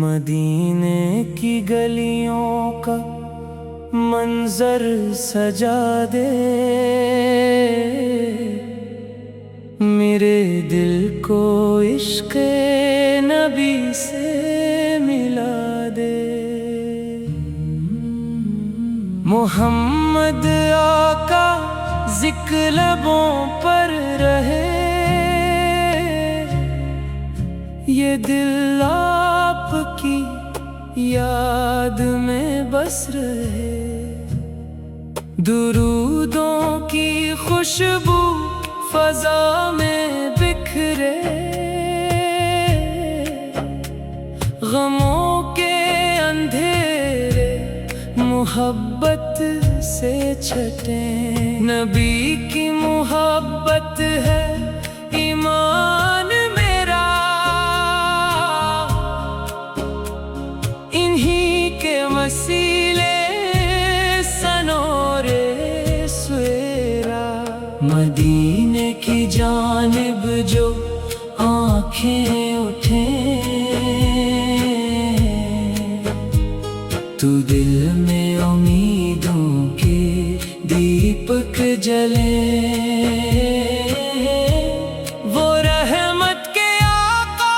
مدینے کی گلیوں کا منظر سجا دے، میرے دل کو عشق نبی سے ملا دے۔ محمد آقا ذکر لبوں پر رہے، یہ دل آپ کی یاد میں بس رہے۔ درودوں کی خوشبو فضا میں بکھرے، غموں کے اندھیرے محبت سے چھٹیں۔ نبی کی محبت ہے ایمان میرا، انہی کے وسیلے سنورے سویرا۔ مدینے کی جانب جو آنکھیں اٹھیں، تو دل میں امیدوں کے دیپک جلے۔ وہ رحمت کے آقا،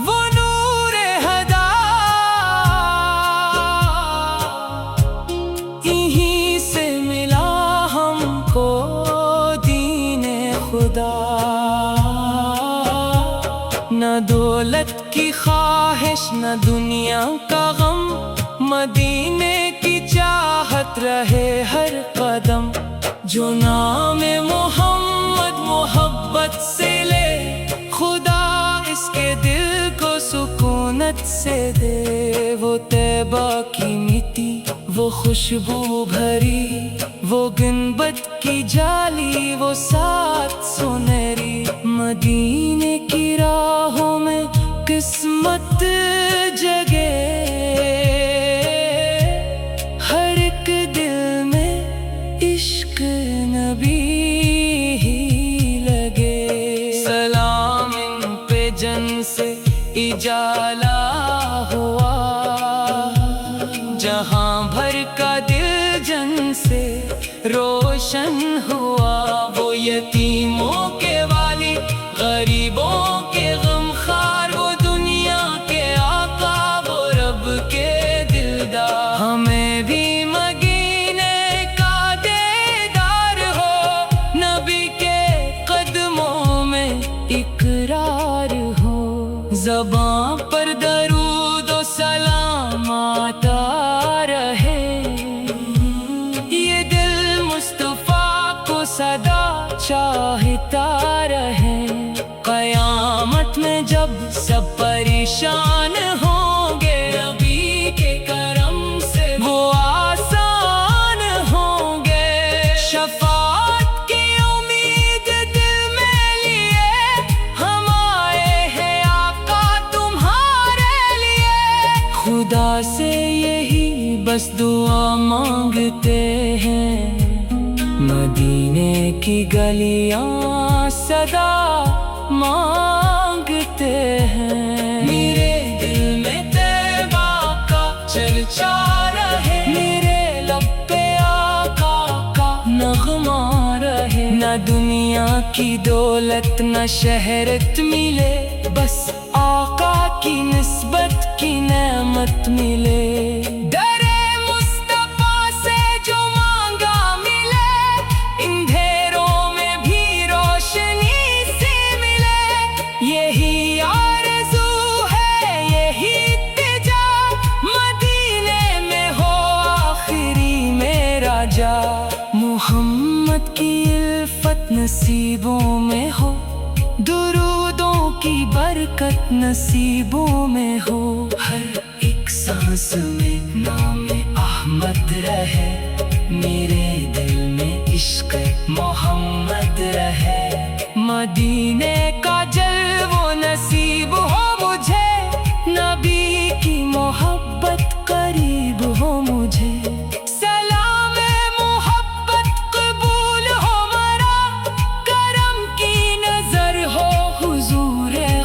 وہ نور ہدا، انہی سے ملا ہم کو دین خدا۔ نہ دولت کی خواہش نہ دنیا کا غم، مدینے کی چاہت رہے ہر قدم۔ جو نام محمد محبت سے لے، خدا اس کے دل کو سکونت سے دے۔ وہ طیبہ کی مٹی، وہ خوشبو بھری، وہ گنبد کی جالی، وہ سات سنہری۔ مدینے کی راہوں میں قسمت جگے، ہر ایک دل میں عشق نبی ہی لگے۔ سلام ان پہ جن سے اجالا ہوا، جہاں بھر کا دل جن سے روشن ہوا۔ وہ یتیموں کے والی، غریبوں کے غمخوار، وہ دنیا کے آقا، وہ رب کے دلدار۔ ہمیں بھی مدینے کا دیدار ہو، نبی کے قدموں میں اقرار ہو۔ زباں پر درود و سلام آتا رہے، یہ دل مصطفیٰ کو سدا چاہتا رہے۔ قیامت میں جب سب پریشان ہوں گے، نبی کے کرم سے وہ آسان ہوں گے۔ شفاعت کی امید دل میں لیے، ہم آئے ہیں آقا تمہارے لیے۔ خدا سے یہی بس دعا مانگتے ہیں، مدینے کی گلیاں صدا مانگتے ہیں۔ میرے دل میں طیبہ کا چرچا رہے، میرے لب پہ آقا کا نغمہ رہے۔ نہ دنیا کی دولت نہ شہرت ملے، بس آقا کی نسبت کی نعمت ملے۔ محمد کی الفت نصیبوں میں ہو، درودوں کی برکت نصیبوں میں ہو۔ ہر ایک سانس میں نام احمد رہے، میرے دل میں عشق محمد رہے۔ مدینے کا جلوہ نصیب ہو مجھے، نبی کی محبت قریب ہو مجھے۔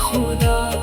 خدا